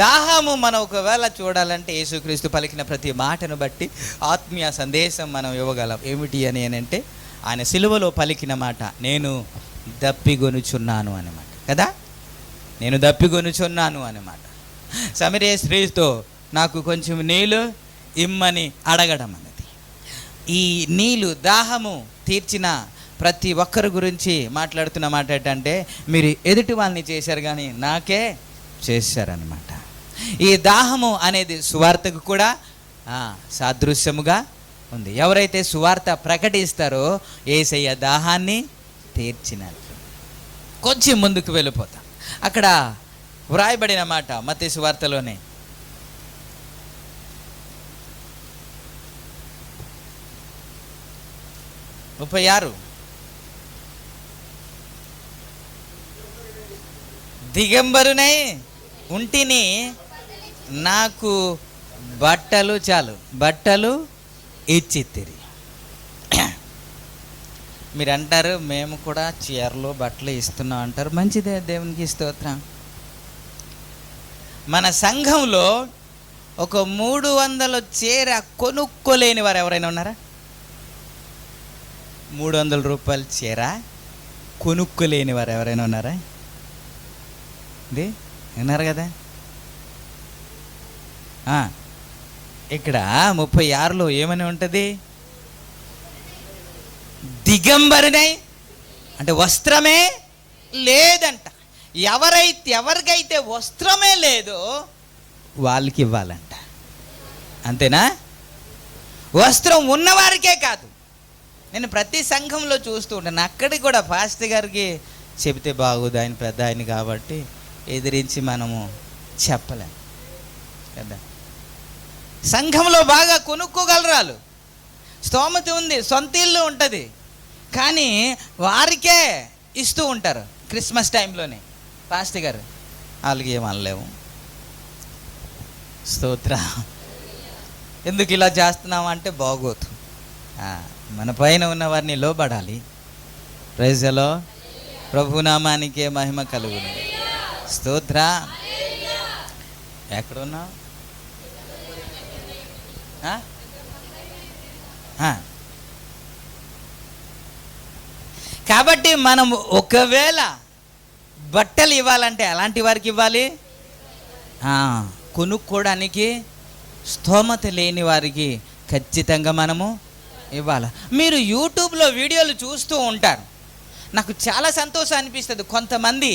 దాహము మనం ఒకవేళ చూడాలంటే యేసుక్రీస్తు పలికిన ప్రతి మాటను బట్టి ఆత్మీయ సందేశం మనం ఇవ్వగలం. ఏమిటి అని అంటే ఆయన సిలువలో పలికిన మాట, నేను దప్పిగొనుచున్నాను అన్నమాట కదా. నేను దప్పిగొనుచున్నాను అన్నమాట. సమరయ స్త్రీతో నాకు కొంచెం నీళ్ళు ఇమ్మని అడగడం అన్నది. ఈ నీళ్ళు దాహము తీర్చిన ప్రతి ఒక్కరి గురించి మాట్లాడుతున్న మాట ఏంటంటే, మీరు ఎదుటి వాళ్ళని చేశారు కానీ నాకే చేశారనమాట. ఈ దాహము అనేది సువార్తకు కూడా సాదృశ్యముగా ఉంది. ఎవరైతే సువార్త ప్రకటిస్తారో యేసయ్య దాహాన్ని తీర్చినట్లు. కొంచెం ముందుకు వెళ్ళిపోతాం. అక్కడ వ్రాయబడిన మాట మత్తయి సువార్తలోనే 36 దిగంబరునై ఉంటిని, నాకు బట్టలు చాలు, బట్టలు ఇచ్చిత్తిరి. మీరు అంటారు మేము కూడా చీరలు బట్టలు ఇస్తున్నాం అంటారు. మంచిదే, దేవునికి స్తోత్రం. మన సంఘంలో ఒక 300 చీర కొనుక్కోలేని వారు ఎవరైనా ఉన్నారా? 300 రూపాయల చీర కొనుక్కోలేని వారు ఎవరైనా ఉన్నారా? ఇది విన్నారు కదా. ఇక్కడ 36లో ఏమని ఉంటుంది? దిగంబరునై, అంటే వస్త్రమే లేదంట. ఎవరికైతే వస్త్రమే లేదో వాళ్ళకి ఇవ్వాలంట. అంతేనా? వస్త్రం ఉన్నవారికే కాదు. నేను ప్రతి సంఘంలో చూస్తూ ఉంటాను. అక్కడికి కూడా పాస్టర్ గారికి చెబితే బాగోదు, ఆయన పెద్ద ఆయన కాబట్టి ఎదిరించి మనము చెప్పలేం కదా. సంఘంలో బాగా కొనుక్కోగలరాలు, స్తోమత ఉంది, సొంత ఇల్లు ఉంటుంది, కానీ వారికే ఇస్తూ ఉంటారు. క్రిస్మస్ టైంలోనే పాస్టర్ గారు వాళ్ళకి ఏమనలేము. స్తోత్ర. ఎందుకు ఇలా చేస్తున్నాం అంటే బాగోదు. మన పైన ఉన్న వారిని లోబడాలి. Praise the Lord. ప్రభునామానికే మహిమ కలుగును. స్తోత్ర. ఎక్కడున్నావు? కాబట్టి మనం ఒకవేళ బట్టలు ఇవ్వాలంటే ఎలాంటి వారికి ఇవ్వాలి? కొనుక్కోవడానికి స్తోమత లేని వారికి ఖచ్చితంగా మనము ఇవ్వాలి. మీరు యూట్యూబ్లో వీడియోలు చూస్తూ ఉంటారు. నాకు చాలా సంతోషం అనిపిస్తుంది. కొంతమంది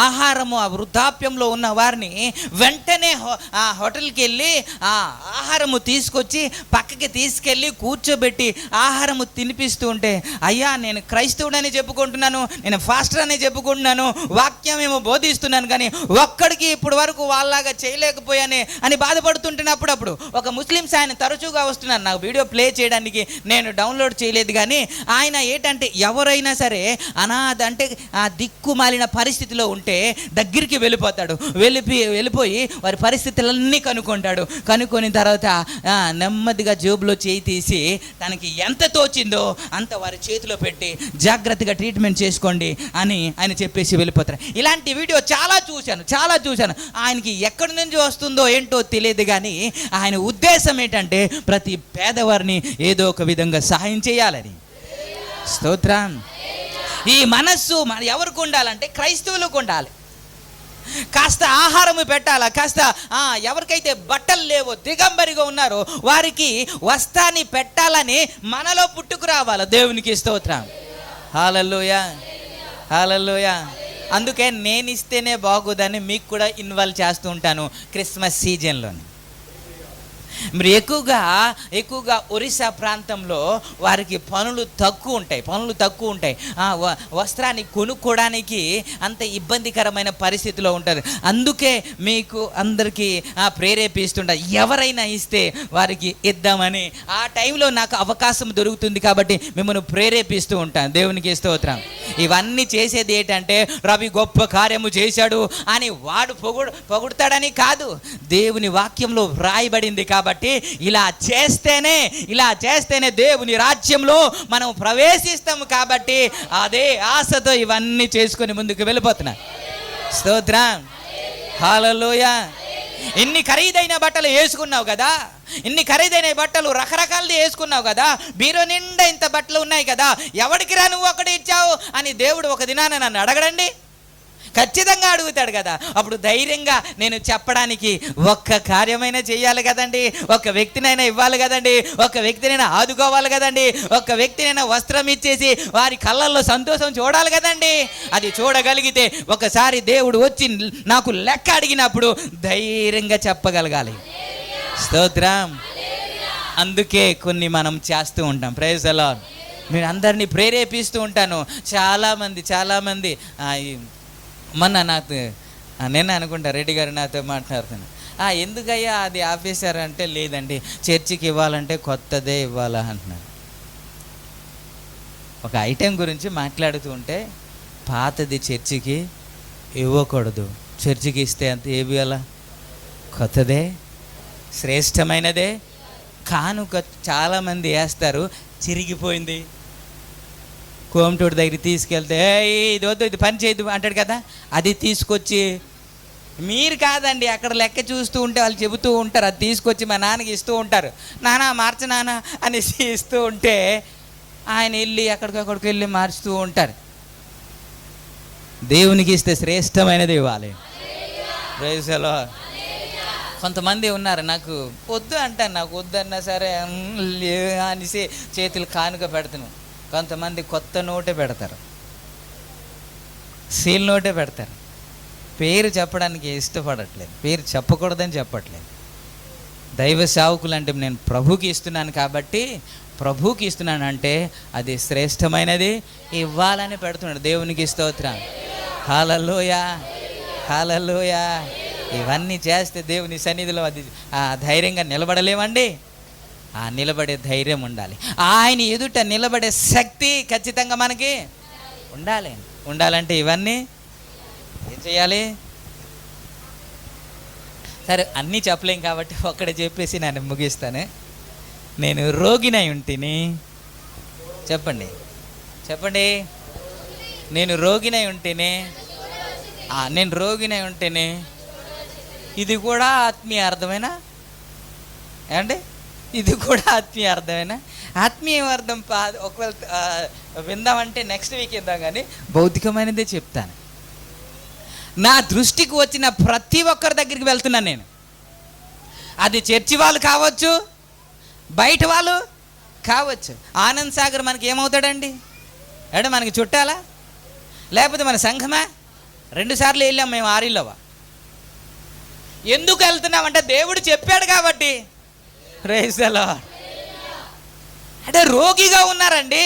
ఆహారము ఆ వృద్ధాప్యంలో ఉన్న వారిని వెంటనే ఆ హోటల్కి వెళ్ళి ఆ ఆహారము తీసుకొచ్చి పక్కకి తీసుకెళ్ళి కూర్చోబెట్టి ఆహారము తినిపిస్తూ ఉంటే, అయ్యా నేను క్రైస్తవుడని చెప్పుకుంటున్నాను, నేను ఫాస్టర్ అని చెప్పుకుంటున్నాను, వాక్యం ఏమో బోధిస్తున్నాను, కానీ ఒక్కడికి ఇప్పుడు వరకు వాళ్ళలాగా చేయలేకపోయానే అని బాధపడుతుంటున్నప్పుడు ఒక ముస్లిమ్స్ ఆయన తరచుగా వస్తున్నారు నాకు వీడియో ప్లే చేయడానికి. నేను డౌన్లోడ్ చేయలేదు, కానీ ఆయన ఏంటంటే ఎవరైనా సరే అనాథ అంటే ఆ దిక్కుమాలిన పరిస్థితిలో ఉంటే దగ్గరికి వెళ్ళిపోతాడు. వెళ్ళిపోయి వారి పరిస్థితులన్నీ కనుక్కుంటాడు. కనుక్కొని తర్వాత నెమ్మదిగా జేబులో చేయి తీసి తనకి ఎంత తోచిందో అంత వారి చేతిలో పెట్టి జాగ్రత్తగా ట్రీట్మెంట్ చేసుకోండి అని ఆయన చెప్పేసి వెళ్ళిపోతారు. ఇలాంటి వీడియో చాలా చూశాను. ఆయనకి ఎక్కడి నుంచి వస్తుందో ఏంటో తెలియదు, కానీ ఆయన ఉద్దేశం ఏంటంటే ప్రతి పేదవారిని ఏదో ఒక విధంగా సహాయం చేయాలని. స్తోత్రం. ఈ మనస్సు ఎవరికి ఉండాలంటే క్రైస్తవులకు ఉండాలి. కాస్త ఆహారము పెట్టాలా, కాస్త ఎవరికైతే బట్టలు లేవో దిగంబరిగా ఉన్నారో వారికి వస్త్రాన్ని పెట్టాలని మనలో పుట్టుకు రావాలి. దేవునికి స్తోత్రం. హల్లెలూయా, హల్లెలూయా. అందుకే నేను ఇస్తేనే బాగోదని మీకు కూడా ఇన్వాల్వ్ చేస్తూ ఉంటాను క్రిస్మస్ సీజన్లోని. మరి ఎక్కువగా ఒరిస్సా ప్రాంతంలో వారికి పనులు తక్కువ ఉంటాయి. వస్త్రాన్ని కొనుక్కోవడానికి అంత ఇబ్బందికరమైన పరిస్థితిలో ఉంటుంది. అందుకే మీకు అందరికీ ప్రేరేపిస్తుంటా, ఎవరైనా ఇస్తే వారికి ఇద్దామని. ఆ టైంలో నాకు అవకాశం దొరుకుతుంది కాబట్టి మిమ్మల్ని ప్రేరేపిస్తూ ఉంటాను. దేవునికి స్తోత్రం. ఇవన్నీ చేసేది ఏంటంటే రవి గొప్ప కార్యము చేశాడు అని వాడు పొగుడతాడని కాదు, దేవుని వాక్యంలో వ్రాయబడింది కాబట్టి ఇలా చేస్తేనే దేవుని రాజ్యంలో మనం ప్రవేశిస్తాము. కాబట్టి అదే ఆశతో ఇవన్నీ చేసుకొని ముందుకు వెళ్ళిపోతున్నా. స్తోత్రం. హల్లెలూయా. ఇన్ని ఖరీదైన బట్టలు వేసుకున్నావు కదా, ఇన్ని ఖరీదైన బట్టలు రకరకాలది వేసుకున్నావు కదా, బీరో నిండా ఇంత బట్టలు ఉన్నాయి కదా, ఎవడికి రా నువ్వు ఒకటి ఇచ్చావు అని దేవుడు ఒక దినాన నన్ను అడగడండి? ఖచ్చితంగా అడుగుతాడు కదా. అప్పుడు ధైర్యంగా నేను చెప్పడానికి ఒక్క కార్యమైనా చేయాలి కదండి, ఒక్క వ్యక్తినైనా ఇవ్వాలి కదండి, ఒక్క వ్యక్తినైనా ఆదుకోవాలి కదండి, ఒక్క వ్యక్తినైనా వస్త్రం ఇచ్చేసి వారి కళ్ళల్లో సంతోషం చూడాలి కదండి. అది చూడగలిగితే ఒకసారి దేవుడు వచ్చి నాకు లెక్క అడిగినప్పుడు ధైర్యంగా చెప్పగలగాలి. స్తోత్రం. అందుకే కొన్ని మనం చేస్తూ ఉంటాం. Praise the Lord. మీరు అందరినీ ప్రేరేపిస్తూ ఉంటాను. చాలామంది మొన్న నేను అనుకుంటా రెడ్డి గారు నాతో మాట్లాడుతున్నాను, ఎందుకయ్యా అది ఆపేశారంటే, లేదండి చర్చికి ఇవ్వాలంటే కొత్తదే ఇవ్వాలా అంటున్నారు. ఒక ఐటెం గురించి మాట్లాడుతూ ఉంటే పాతది చర్చికి ఇవ్వకూడదు, చర్చికి ఇస్తే అంత ఇవ్వాలా, కొత్తదే శ్రేష్టమైనదే. కానుక చాలామంది వేస్తారు, చిరిగిపోయింది, కోమటోడి దగ్గరికి తీసుకెళ్తే ఇది వద్దు, ఇది పని చేయదు అంటాడు కదా, అది తీసుకొచ్చి మీరు కాదండి అక్కడ లెక్క చూస్తూ ఉంటే వాళ్ళు చెబుతూ ఉంటారు, అది తీసుకొచ్చి మా నాన్నకి ఇస్తూ ఉంటారు. నాన్న మార్చు నాన్న అనేసి ఇస్తూ ఉంటే ఆయన వెళ్ళి ఎక్కడికక్కడికి వెళ్ళి మార్చుతూ ఉంటారు. దేవునికి ఇస్తే శ్రేష్టమైనది ఇవ్వాలి. Praise the Lord. కొంతమంది ఉన్నారు, నాకు వద్దు అంటాను, నాకు వద్దన్నా సరే అనేసి చేతులు కానుక పెడుతున్నాను. కొంతమంది కొత్త నోటే పెడతారు, సీల్ నోటే పెడతారు, పేరు చెప్పడానికి ఇష్టపడట్లేదు, పేరు చెప్పకూడదని చెప్పట్లేదు. దైవ సేవకులు అంటే నేను ప్రభుకి ఇస్తున్నాను కాబట్టి, ప్రభుకి ఇస్తున్నాను అంటే అది శ్రేష్టమైనది ఇవ్వాలని పెడుతున్నాడు. దేవునికి స్తోత్రం. హల్లెలూయా, హల్లెలూయా. ఇవన్నీ చేస్తే దేవుని సన్నిధిలో అది ధైర్యంగా నిలబడలేమండి. నిలబడే ధైర్యం ఉండాలి. ఆయన ఎదుట నిలబడే శక్తి ఖచ్చితంగా మనకి ఉండాలంటే ఇవన్నీ ఏం చేయాలి? సరే అన్నీ చెప్పలేం కాబట్టి ఒక్కడే చెప్పేసి నేను ముగిస్తాను. నేను రోగినై ఉంటిని. చెప్పండి నేను రోగినై ఉంటేనే ఇది కూడా ఆత్మీయ అర్థమేనా ఏమండి? ఇది కూడా ఆత్మీయ అర్థమేనా? ఆత్మీయ అర్థం ఒకవేళ విందామంటే నెక్స్ట్ వీక్ ఇద్దాం, కానీ భౌతికమైనదే చెప్తాను. నా దృష్టికి వచ్చిన ప్రతి ఒక్కరి దగ్గరికి వెళ్తున్నాను నేను. అది చర్చి వాళ్ళు కావచ్చు, బయట వాళ్ళు కావచ్చు. ఆనంద్ సాగర్ మనకి ఏమవుతాడండి? అంటే మనకి చుట్టాలా, లేకపోతే మన సంఘమా? 2 సార్లు వెళ్ళాం మేము ఆరిలోవా. ఎందుకు వెళ్తున్నామంటే దేవుడు చెప్పాడు కాబట్టి. Praise the Lord. అంటే రోగిగా ఉన్నారండి,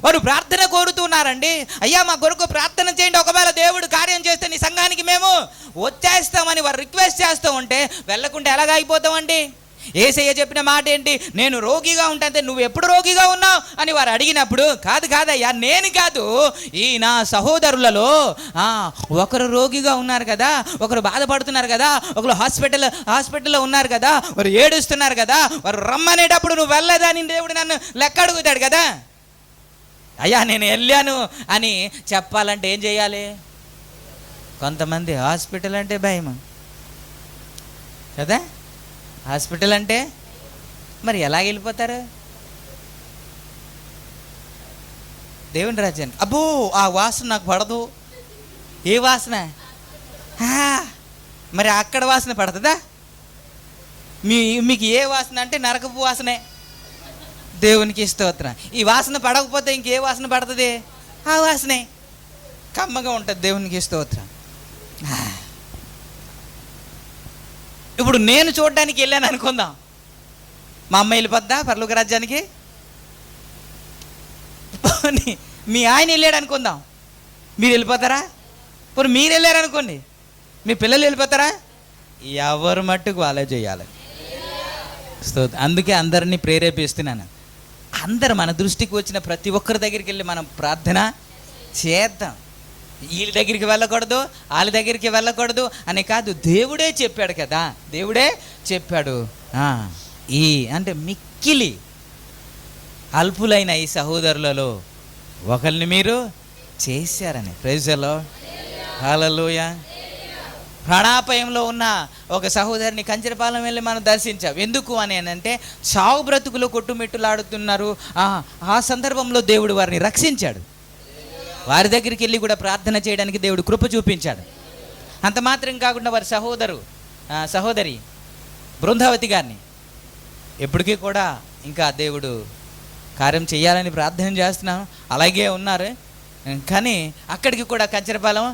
వారు ప్రార్థన కోరుతున్నారండి, అయ్యా మా కొరకు ప్రార్థన చేయండి, ఒకవేళ దేవుడు కార్యం చేస్తే నీ సంఘానికి మేము వచ్చేస్తామని వారు రిక్వెస్ట్ చేస్తూ ఉంటే వెళ్ళకుంటే ఎలాగ అయిపోతామండి? యేసయ్య చెప్పిన మాట ఏంటి? నేను రోగిగా ఉంటాంటే నువ్వు ఎప్పుడు రోగిగా ఉన్నావు అని వారు అడిగినప్పుడు, కాదయ్యా, నేను కాదు, ఈ నా సహోదరులలో ఒకరు రోగిగా ఉన్నారు కదా, ఒకరు బాధపడుతున్నారు కదా, ఒకరు హాస్పిటల్లో ఉన్నారు కదా, వారు ఏడుస్తున్నారు కదా, వారు రమ్మనేటప్పుడు నువ్వు వెళ్ళలేదని దేవుడు నన్ను లెక్క అడుగుతాడు కదా. అయ్యా నేను వెళ్ళాను అని చెప్పాలంటే ఏం చేయాలి? కొంతమంది హాస్పిటల్ అంటే భయం కదా, హాస్పిటల్ అంటే మరి ఎలా వెళ్ళిపోతారు దేవుని రాజ్యానికి? అబ్బో ఆ వాసన నాకు పడదు. ఏ వాసన? మరి అక్కడ వాసన పడుతుందా? మీకు ఏ వాసన అంటే నరకపు వాసనే. దేవునికి స్తోత్రం. ఈ వాసన పడకపోతే ఇంకే వాసన పడుతుంది? ఆ వాసనే కమ్మగా ఉంటుంది. దేవునికి స్తోత్రం. ఇప్పుడు నేను చూడడానికి వెళ్ళాను అనుకుందాం, మా అమ్మ వెళ్ళిపోద్దా పరలోక రాజ్యానికి? మీ ఆయన వెళ్ళాడు అనుకుందాం, మీరు వెళ్ళిపోతారా? ఇప్పుడు మీరు వెళ్ళారు అనుకోండి, మీ పిల్లలు వెళ్ళిపోతారా? ఎవరు మట్టుకు వాళ్ళే చేయాలి. అందుకే అందరినీ ప్రేరేపిస్తున్నాను. అందరు మన దృష్టికి వచ్చిన ప్రతి ఒక్కరి దగ్గరికి వెళ్ళి మనం ప్రార్థన చేద్దాం. వీళ్ళ దగ్గరికి వెళ్ళకూడదు, వాళ్ళ దగ్గరికి వెళ్ళకూడదు అని కాదు, దేవుడే చెప్పాడు కదా. దేవుడే చెప్పాడు, ఈ అంటే మిక్కిలి అల్పులైన ఈ సహోదరులలో ఒకరిని మీరు చేశారని. ప్రైజ్ ది లార్డ్, హల్లెలూయా. ప్రాణాపాయంలో ఉన్న ఒక సహోదరిని కంచరపాలెం వెళ్ళి మనం దర్శించాం. ఎందుకు అని అంటే చావు బ్రతుకులు కొట్టుమిట్టులాడుతున్నారు. ఆ సందర్భంలో దేవుడు వారిని రక్షించాడు. వారి దగ్గరికి వెళ్ళి కూడా ప్రార్థన చేయడానికి దేవుడు కృప చూపించాడు. అంత మాత్రం కాకుండా వారి సహోదరి బృందావతి గారిని ఎప్పటికీ కూడా ఇంకా దేవుడు కార్యం చేయాలని ప్రార్థన చేస్తున్నాం. అలాగే ఉన్నారు. కానీ అక్కడికి కూడా కంచరపాలెం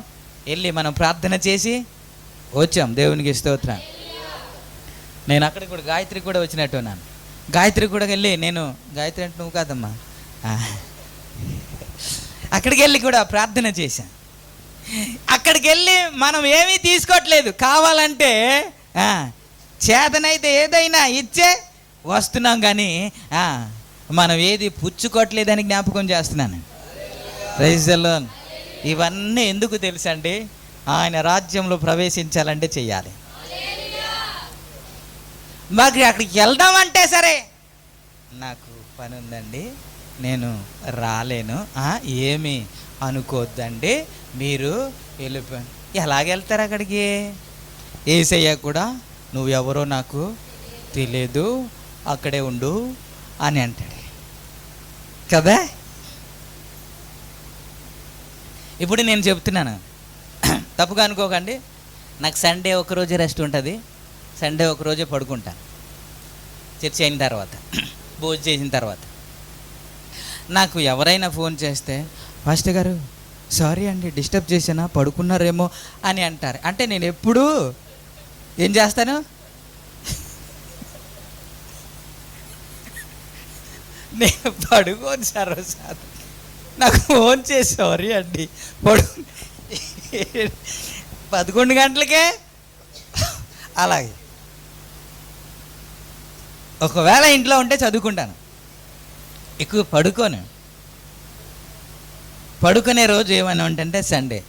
వెళ్ళి మనం ప్రార్థన చేసి వచ్చాం. దేవునికి స్తోత్రం. నేను అక్కడికి కూడా గాయత్రికి కూడా వచ్చినట్టున్నాను. గాయత్రికి కూడా వెళ్ళి నేను, గాయత్రి అంటే నువ్వు కాదమ్మా, అక్కడికి వెళ్ళి కూడా ప్రార్థన చేశాను. అక్కడికి వెళ్ళి మనం ఏమీ తీసుకోవట్లేదు, కావాలంటే చేతనైతే ఏదైనా ఇచ్చే వస్తున్నాం, కానీ మనం ఏది పుచ్చుకోవట్లేదని జ్ఞాపకం చేస్తున్నాను. Praise the Lord. ఇవన్నీ ఎందుకు తెలుసండి? ఆయన రాజ్యంలో ప్రవేశించాలంటే చెయ్యాలి. మాకు అక్కడికి వెళ్దామంటే సరే నాకు పని ఉందండి, నేను రాలేను, ఏమి అనుకోవద్దండి, మీరు వెళ్ళిపోయాను. ఎలాగెళ్తారు అక్కడికి? యేసయ్య కూడా నువ్వెవరో నాకు తెలియదు, అక్కడే ఉండు అని అంటాడు కదా. ఇప్పుడు నేను చెప్తున్నాను, తప్పుగా అనుకోకండి. నాకు సండే ఒకరోజే రెస్ట్ ఉంటుంది, సండే ఒకరోజే పడుకుంటాను. చర్చ అయిన తర్వాత, భోజనం చేసిన తర్వాత నాకు ఎవరైనా ఫోన్ చేస్తే, పాస్టర్ గారు సారీ అండి డిస్టర్బ్ చేసినా, పడుకున్నారేమో అని అంటారు. అంటే నేను ఎప్పుడూ ఏం చేస్తాను? నేను పడుకోను సర్వసాధారణ. నాకు ఫోన్ చేసి సారీ అండి 11 గంటలకే. అలాగే ఒకవేళ ఇంట్లో ఉంటే చదువుకుంటాను, ఎక్కువ పడుకునే రోజు ఏమైనా ఉంటే సండే.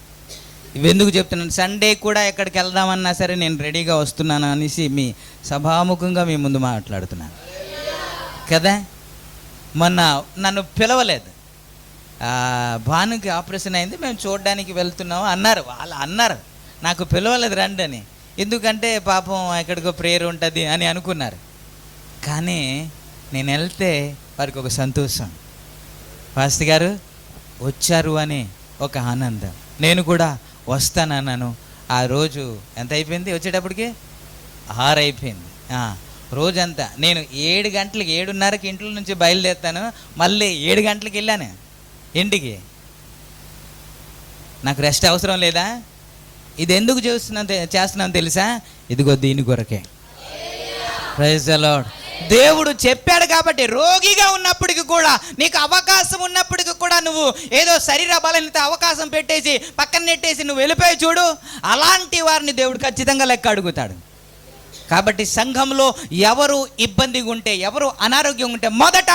ఇవెందుకు చెప్తున్నాను? సండే కూడా ఎక్కడికి వెళ్దామన్నా సరే నేను రెడీగా వస్తున్నాను అనేసి మీ సభాముఖంగా మీ ముందు మాట్లాడుతున్నాను కదా. మొన్న నన్ను పిలవలేదు, భానుకి ఆపరేషన్ అయింది, మేము చూడడానికి వెళ్తున్నాము అన్నారు. వాళ్ళు అన్నారు, నాకు పిలవలేదు రండి అని. ఎందుకంటే పాపం ఎక్కడికో ప్రేయర్ ఉంటుంది అని అనుకున్నారు. కానీ నేను వెళ్తే వారికి ఒక సంతోషం, పాస్టర్ గారు వచ్చారు అని ఒక ఆనందం. నేను కూడా వస్తానన్నాను. ఆ రోజు ఎంత అయిపోయింది? వచ్చేటప్పటికి 6 అయిపోయింది. రోజంతా నేను 7 గంటలకి 7:30కి ఇంట్లో నుంచి బయలుదేరుతాను, మళ్ళీ 7 గంటలకు వెళ్ళాను ఇంటికి. నాకు రెస్ట్ అవసరం లేదా? ఇది ఎందుకు చేస్తున్నాను తెలుసా? ఇదిగో దీని కొరకే. Praise the Lord. దేవుడు చెప్పాడు కాబట్టి. రోగిగా ఉన్నప్పటికీ కూడా, నీకు అవకాశం ఉన్నప్పటికీ కూడా నువ్వు ఏదో శరీర బలహీనత అవకాశం పెట్టేసి పక్కన నెట్టేసి నువ్వు వెళ్ళిపోయి చూడు, అలాంటి వారిని దేవుడు ఖచ్చితంగా లెక్క అడుగుతాడు. కాబట్టి సంఘంలో ఎవరు ఇబ్బందిగా ఉంటే, ఎవరు అనారోగ్యంగా ఉంటే మొదట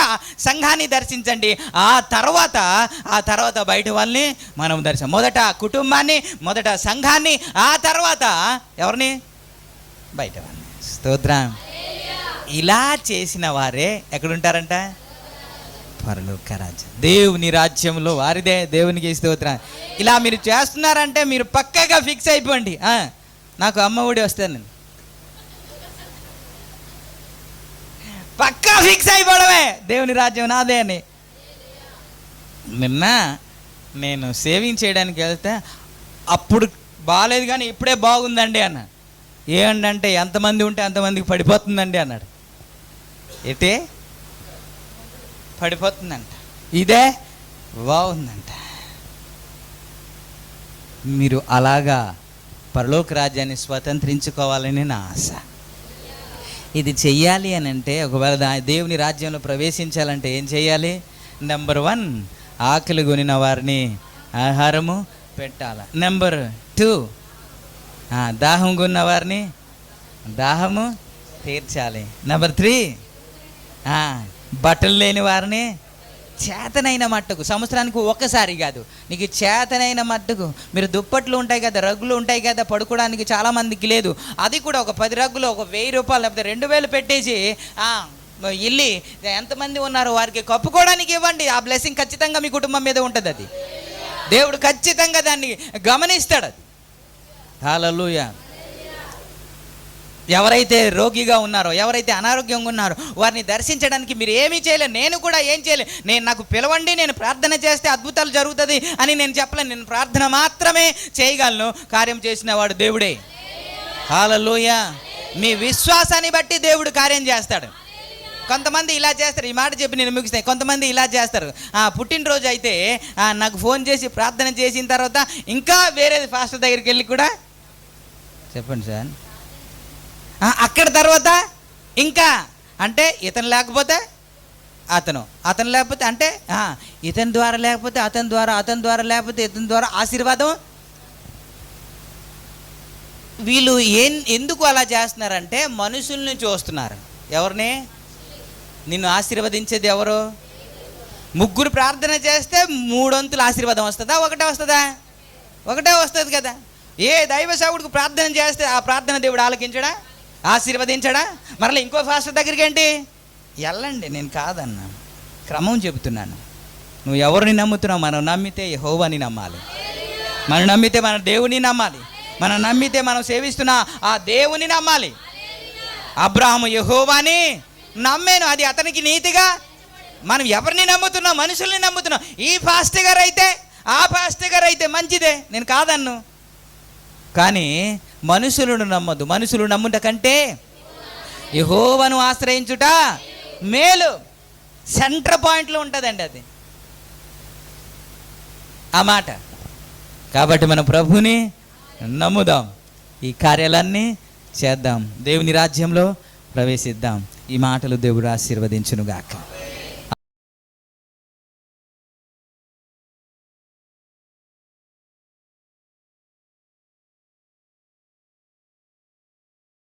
సంఘాన్ని దర్శించండి. ఆ తర్వాత బయట వాళ్ళని మనం దర్శనం. మొదట కుటుంబాన్ని, మొదట సంఘాన్ని, ఆ తర్వాత ఎవరిని? బయట వాళ్ళని. స్తోత్రం. ఇలా చేసిన వారే ఎక్కడుంటారంట? పరలోక రాజ్యం, దేవుని రాజ్యంలో వారిదే. దేవునికి స్తోత్రం. ఇలా మీరు చేస్తున్నారంటే మీరు పక్కగా ఫిక్స్ అయిపోండి, నాకు అమ్మ ఒడి వస్తాను. పక్కా ఫిక్స్ అయిపోవడమే, దేవుని రాజ్యం నాదే అని. నిన్న నేను సేవింగ్ చేయడానికి వెళ్తే అప్పుడు బాగాలేదు కానీ ఇప్పుడే బాగుందండి అన్న. ఏమంటే ఎంతమంది ఉంటే అంతమందికి పడిపోతుందండి అన్నాడు. ఏంటి పడిపోతుందంట, ఇదే బాగుందంట. మీరు అలాగా పరలోక రాజ్యాన్ని స్వతంత్రించుకోవాలని నా ఆశ. ఇది చెయ్యాలి అని అంటే, ఒకవేళ దేవుని రాజ్యంలో ప్రవేశించాలంటే ఏం చేయాలి? నెంబర్ 1, ఆకలి కొనిన వారిని ఆహారము పెట్టాలి. నెంబర్ 2, దాహం కొన్న వారిని దాహము తీర్చాలి. నెంబర్ 3, బట్టలు లేని వారిని చేతనైన మట్టుకు, సంవత్సరానికి ఒక్కసారి కాదు, నీకు చేతనైన మట్టుకు. మీరు దుప్పట్లు ఉంటాయి కదా, రగ్గులు ఉంటాయి కదా, పడుకోవడానికి చాలామందికి లేదు, అది కూడా ఒక 10 రగ్గులు ఒక 1000 రూపాయలు లేకపోతే 2000 పెట్టేసి ఇల్లి ఎంతమంది ఉన్నారో వారికి కప్పుకోవడానికి ఇవ్వండి. ఆ బ్లెస్సింగ్ ఖచ్చితంగా మీ కుటుంబం మీద ఉంటుంది. అది దేవుడు ఖచ్చితంగా దాన్ని గమనిస్తాడు. అది హల్లెలూయా. ఎవరైతే రోగిగా ఉన్నారో, ఎవరైతే అనారోగ్యంగా ఉన్నారో వారిని దర్శించడానికి మీరు ఏమీ చేయలేరు. నేను కూడా ఏం చేయలేదు. నాకు పిలవండి, నేను ప్రార్థన చేస్తే అద్భుతాలు జరుగుతుంది అని నేను చెప్పలేను. నేను ప్రార్థన మాత్రమే చేయగలను. కార్యం చేసిన వాడు దేవుడే. హల్లెలూయా. మీ విశ్వాసాన్ని బట్టి దేవుడు కార్యం చేస్తాడు. కొంతమంది ఇలా చేస్తారు, ఈ మాట చెప్పి నేను ముగిస్తాను. కొంతమంది ఇలా చేస్తారు, పుట్టినరోజు అయితే నాకు ఫోన్ చేసి ప్రార్థన చేసిన తర్వాత ఇంకా వేరేది ఫాస్టర్ దగ్గరికి వెళ్ళి కూడా చెప్పండి సార్, అక్కడ తర్వాత ఇంకా అంటే ఇతను లేకపోతే అతను లేకపోతే అంటే ఇతని ద్వారా లేకపోతే అతని ద్వారా లేకపోతే ఇతని ద్వారా ఆశీర్వాదం. వీళ్ళు ఎందుకు అలా చేస్తున్నారంటే మనుషుల్ని చూస్తున్నారు. ఎవరిని? నిన్ను ఆశీర్వదించేది ఎవరు? 3 ప్రార్థన చేస్తే 3 వంతుల ఆశీర్వాదం వస్తుందా? ఒకటే వస్తుందా? ఒకటే వస్తుంది కదా. ఏ దైవ సేవకుడికి ప్రార్థన చేస్తే ఆ ప్రార్థన దేవుడు ఆలకించడా, ఆశీర్వదించడా? మరలా ఇంకో ఫాస్టర్ దగ్గరికి ఏంటి వెళ్ళండి. నేను కాదన్నా, క్రమం చెబుతున్నాను. నువ్వు ఎవరిని నమ్ముతున్నావు? మనం నమ్మితే యెహోవాని నమ్మాలి, మనం నమ్మితే మన దేవుని నమ్మాలి, మనం నమ్మితే మనం సేవిస్తున్న ఆ దేవుని నమ్మాలి. అబ్రాహాము యెహోవాని నమ్మాను, అది అతనికి నీతిగా. మనం ఎవరిని నమ్ముతున్నాం? మనుషుల్ని నమ్ముతున్నాం. ఈ పాస్టర్ గారు అయితే ఆ పాస్టర్ గారు అయితే మంచిదే, నేను కాదన్ను. కానీ మనుషులను నమ్మద్దు. మనుషులు నమ్ముట కంటే యెహోవాను ఆశ్రయించుట మేలు. సెంటర్ పాయింట్లో ఉంటుందండి అది ఆ మాట. కాబట్టి మన ప్రభుని నమ్ముదాం, ఈ కార్యాలన్నీ చేద్దాం, దేవుని రాజ్యంలో ప్రవేశిద్దాం. ఈ మాటలు దేవుడు ఆశీర్వదించునుగాక.